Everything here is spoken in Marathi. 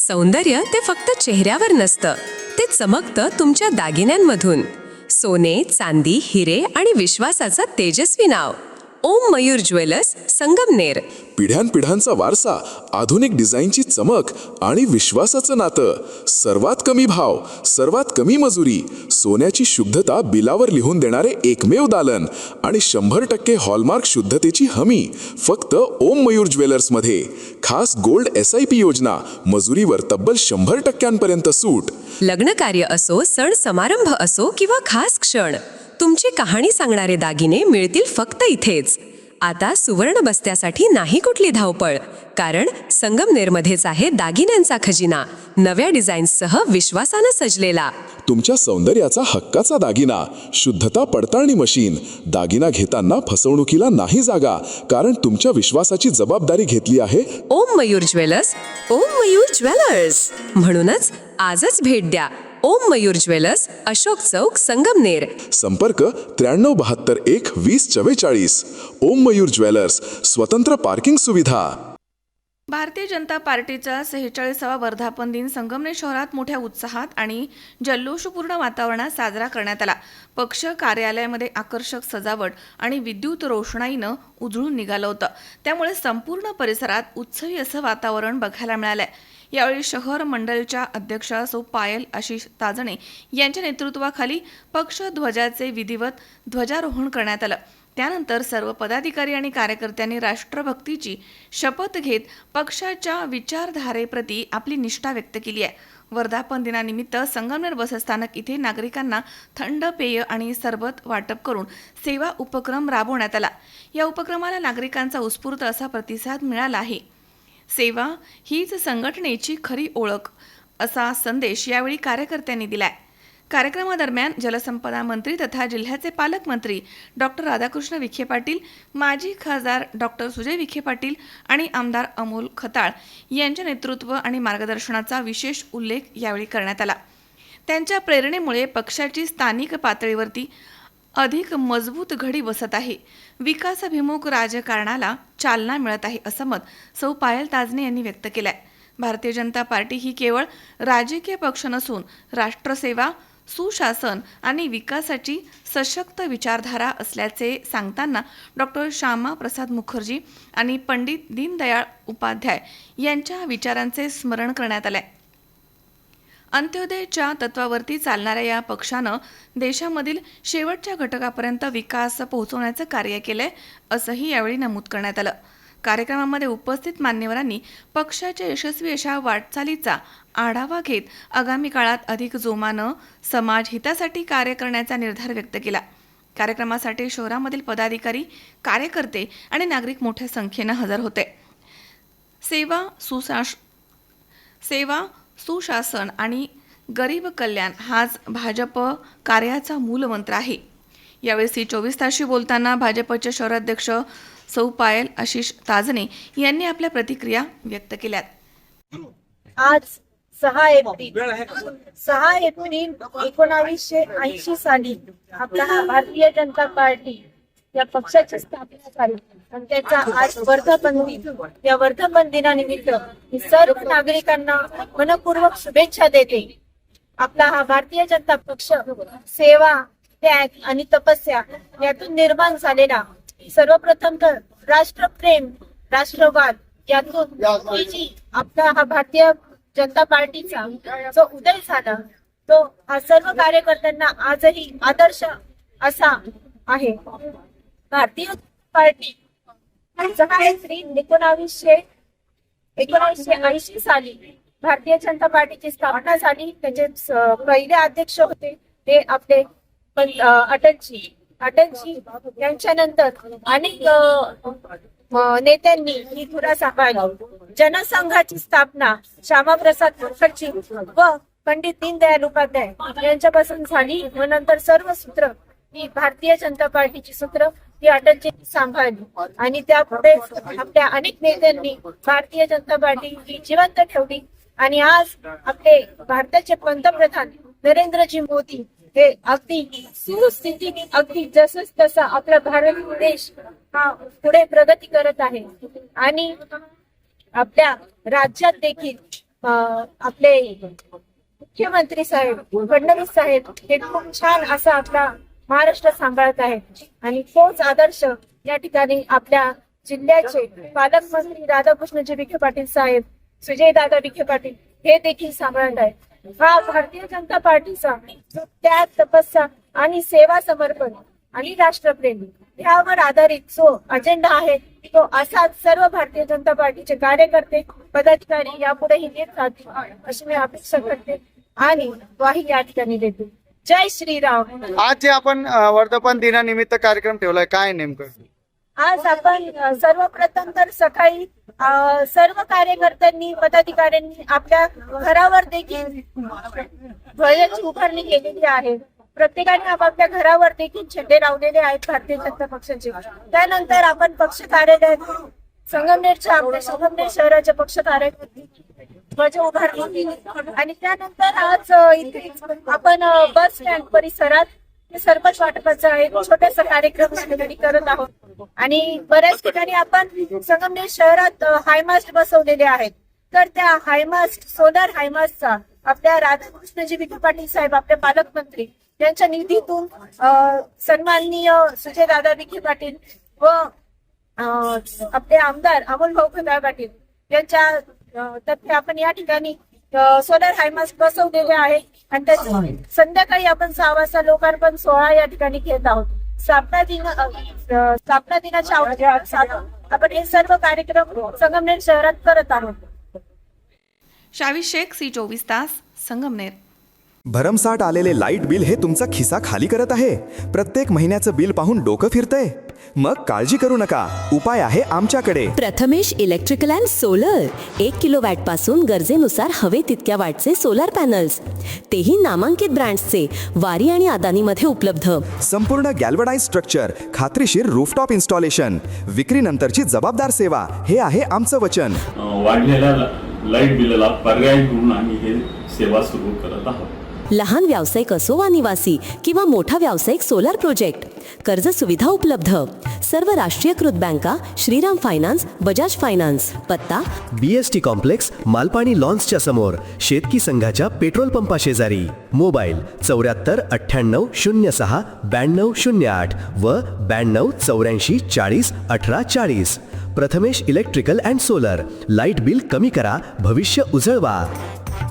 सौंदर्य ते फक्त चेहऱ्यावर नसतं, ते चमकतं तुमच्या दागिन्यांमधून. सोने, चांदी, हिरे आणि विश्वासाचं तेजस्वी नाव. ओम मयूर ज्वेलर्स, संगमनेर. पिढ्यानपिढ्यांचा वारसा, आधुनिक डिझाईनची चमक आणि विश्वासाचं नातं. सर्वात कमी भाव, सर्वात कमी मजुरी, सोन्याची शुद्धता बिलावर लिहून देणारे एकमेव दालन आणि 100% हॉलमार्क शुद्धतेची हमी फक्त ओम मयूर ज्वेलर्समध्ये. खास गोल्ड SIP योजना, मजुरीवर तब्बल 100% सूट. लग्न कार्य असो, सण समारंभ असो किंवा खास क्षण, तुमची कहाणी सांगणारे दागिने मिळतील फक्त इथेच. आता सुवर्ण बस्त्यासाठी नाही कुठली धावपळ, कारण संगमनेरमध्येच आहे दागिन्यांचा खजिना, नव्या डिझाईन्ससह विश्वासानं सजलेला. तुमच्या सौंदर्याचा हक्काचा दागिना, शुद्धता पडताळणी मशीन. दागिना घेताना फसवणुकीला नाही जागा, कारण तुमच्या विश्वासाची जबाबदारी घेतली आहे ओम मयूर ज्वेलर्स. ओम मयूर ज्वेलर्स म्हणूनच आजच भेट द्या. ओम मयूर ज्वेलर्स, अशोक चौक, संगमनेर. संपर्क 9372 ओम मयूर ज्वेलर्स, स्वतंत्र पार्किंग सुविधा. भारतीय जनता पार्टीचा 46वा वर्धापन दिन संगमनेर शहरात मोठ्या उत्साहात आणि जल्लोषपूर्ण वातावरणात साजरा करण्यात आला. पक्ष कार्यालयामध्ये आकर्षक सजावट आणि विद्युत रोषणाईनं उजळून निघालं होतं. त्यामुळे संपूर्ण परिसरात उत्सवी असं वातावरण बघायला मिळालंय. यावेळी शहर मंडळच्या अध्यक्षा सौ पायल आशिष ताजणे यांच्या नेतृत्वाखाली पक्ष ध्वजाचे विधिवत ध्वजारोहण करण्यात आलं. त्यानंतर सर्व पदाधिकारी आणि कार्यकर्त्यांनी राष्ट्रभक्तीची शपथ घेत पक्षाच्या विचारधारेप्रती आपली निष्ठा व्यक्त केली आहे. वर्धापन दिनानिमित्त संगमनेर बसस्थानक इथे नागरिकांना थंड पेय आणि सरबत वाटप करून सेवा उपक्रम राबवण्यात आला. या उपक्रमाला नागरिकांचा उत्स्फूर्त असा प्रतिसाद मिळाला आहे. सेवा हीच संघटनेची खरी ओळख असा संदेश यावेळी कार्यकर्त्यांनी दिलाय. कार्यक्रमादरम्यान जलसंपदा मंत्री तथा जिल्ह्याचे पालकमंत्री डॉक्टर राधाकृष्ण विखे पाटील, माजी खासदार डॉक्टर सुजय विखे पाटील आणि आमदार अमोल खताळ यांच्या नेतृत्व आणि मार्गदर्शनाचा विशेष उल्लेख यावेळी करण्यात आला. त्यांच्या प्रेरणेमुळे पक्षाची स्थानिक पातळीवरती अधिक मजबूत घडी बसत आहे. विकासाभिमुख राजकारणाला चालना मिळत आहे असं मत सौ पायल ताजणे यांनी व्यक्त केलंय. भारतीय जनता पार्टी ही केवळ राजकीय पक्ष नसून राष्ट्रसेवा, सुशासन आणि विकासाची सशक्त विचारधारा असल्याचे सांगताना डॉक्टर श्यामा प्रसाद मुखर्जी आणि पंडित दीनदयाळ उपाध्याय यांच्या विचारांचे स्मरण करण्यात आले. अंत्योदयच्या तत्वावरती चालणाऱ्या या पक्षानं देशामधील शेवटच्या घटकापर्यंत विकास पोहोचवण्याचं कार्य केलंय असंही यावेळी नमूद करण्यात आलं. कार्यक्रमामध्ये उपस्थित मान्यवरांनी पक्षाच्या यशस्वी अशा वाटचालीचा आढावा घेत आगामी काळात अधिक जोमानं समाज हितासाठी कार्य करण्याचा निर्धार व्यक्त केला. कार्यक्रमासाठी शहरामधील पदाधिकारी, कार्यकर्ते आणि नागरिक मोठ्या संख्येनं हजर होते. सेवा, सुशासन आणि गरीब कल्याण हाच भाजप कार्याचा मूलमंत्र आहे. यावेळी C24 तासशी बोलताना भाजपचे शहराध्यक्ष सौ पायल आशिष ताजणे यांनी आपल्या प्रतिक्रिया व्यक्त केल्यात. आज 6 एप्रिल 1980 साली आपला हा भारतीय जनता पार्टी या पक्षाची स्थापना झाली आणि त्याचा आज वर्धापन दिन. या वर्धापन दिनानिमित्त मी सर्व नागरिकांना मनपूर्वक शुभेच्छा देते. आपला हा भारतीय जनता पक्ष सेवा, त्याग आणि तपस्या यातून निर्माण झालेला, सर्वप्रथम तर राष्ट्रप्रेम, राष्ट्रवाद यातून आपला हा भारतीय जनता पार्टीचा जो उदय झाला तो हा सर्व कार्यकर्त्यांना आजही आदर्श असा आहे. भारतीय पार्टी 6 एप्रिल 1980 साली भारतीय जनता पार्टीची स्थापना झाली. त्याचे पहिले अध्यक्ष होते ते आपले अटलजी. यांच्यानंतर अनेक नेत्यांनी ही धुरा सांभाळली. जनसंघाची स्थापना श्यामाप्रसाद मुखर्जी व पंडित दीनदयाळ उपाध्याय यांच्यापासून झाली व नंतर सर्व सूत्र ही भारतीय जनता पार्टीची सूत्र ही अटलजींनी सांभाळली आणि त्यापुढे आपल्या अनेक नेत्यांनी भारतीय जनता पार्टी ही जिवंत ठेवली. आणि आज आपले भारताचे पंतप्रधान नरेंद्रजी मोदी हे अगदी सुस्थितीने अगदी जसंच तसा आपला भारत देश हा पुढे प्रगती करत आहे आणि आपल्या राज्यात देखील आपले मुख्यमंत्री साहेब फडणवीस साहेब हे खूप छान असा आपला महाराष्ट्र सांभाळत आहेत आणि तोच आदर्श या ठिकाणी आपल्या जिल्ह्याचे पालकमंत्री राधाकृष्णजी विखे पाटील साहेब, सुजयदादा विखे पाटील हे देखील सांभाळत आहेत. हा भारतीय जनता पार्टीचा जो त्याग, तपस्या आणि सेवा समर्पण आणि राष्ट्रप्रेम यावर आधारित जो अजेंडा आहे तो असाच सर्व भारतीय जनता पार्टीचे कार्यकर्ते, पदाधिकारी यापुढेही देत राहतील अशी मी अपेक्षा करते आणि ग्वाही या ठिकाणी देते. जय श्रीराम. आज जे आपण वर्धापन दिनानिमित्त कार्यक्रम ठेवलाय, काय नेमकं? आज आपण सर्वप्रथम तर सकाळी सर्व कार्यकर्त्यांनी, पदाधिकाऱ्यांनी आपल्या घरावर देखील ध्वजाची उभारणी केलेली आहे. प्रत्येकाने आपापल्या घरावर देखील झेंडे लावलेले आहेत भारतीय जनता पक्षाचे. त्यानंतर आपण पक्ष कार्यालयात संगमनेरच्या आपल्या संगमनेर शहराच्या पक्ष कार्यालयात ध्वज उभारणी केली आणि त्यानंतर आज इथे आपण बस स्टँड परिसरात सरपंच वाटपाचा एक छोटासा कार्यक्रम या ठिकाणी करत आहोत आणि बऱ्याच ठिकाणी आपण संगमनेर शहरात हायमास्ट बसवलेले आहेत. तर त्या हायमास्ट, सोलर हायमास्टचा आपल्या राधाकृष्णजी विखे पाटील साहेब, आपले पालकमंत्री यांच्या निधीतून सन्माननीय सुजयदादा विखे पाटील व आपले आमदार अमोल भाऊ खंदाळ पाटील यांच्या तर्फे आपण या ठिकाणी सोलर हायमास्ट बसवलेले आहे आणि त्याची संध्याकाळी आपण 6 वाजता लोकार्पण सोहळा या ठिकाणी घेत आहोत. स्थापना दिनाच्या आपण हे सर्व कार्यक्रम संगमनेर शहरात करत आहोत. शावी शेख, C24 तास, संगमनेर. भरमसाठ आलेले लाईट बिल हे तुमचा खिसा खाली करत आहे. प्रत्येक महिन्याचं बिल पाहून डोकं फिरतंय? मग काळजी करू नका, उपाय आहे आमच्याकडे. Prathamesh electrical and solar. 1 kilowatt पासून गरजेनुसार हवे तितक्या वॅटचे सोलर पॅनल्स, तेही नामांकित ब्रँड्सचे, वारी आणि अदानीमध्ये उपलब्ध. संपूर्ण गॅल्वनाइज स्ट्रक्चर, खात्रीशीर रूफटॉप इन्स्टॉलेशन, विक्रीनंतरची जबाबदार सेवा, हे आहे आमचं वचन. वाढलेल्या लाईट बिलाला पर्याय म्हणून आम्ही हे सेवा सुरू करत आहोत. लहान व्यावसायिक असो वा निवासी किंवा मोठा व्यावसायिक सोलर प्रोजेक्ट, कर्ज सुविधा उपलब्ध. सर्व राष्ट्रीयकृत बँका, श्रीराम फायनान्स, बजाज फायनान्स. पत्ता BST कॉम्प्लेक्स, मालपाणी लॉन्सच्या समोर, शेतकी संघाच्या पेट्रोल पंपा शेजारी. मोबाईल 74 98 06 92 08 व 92 84 40 18 40. Prathamesh electrical and solar. Light bill कमी करा, भविष्य उजळवा.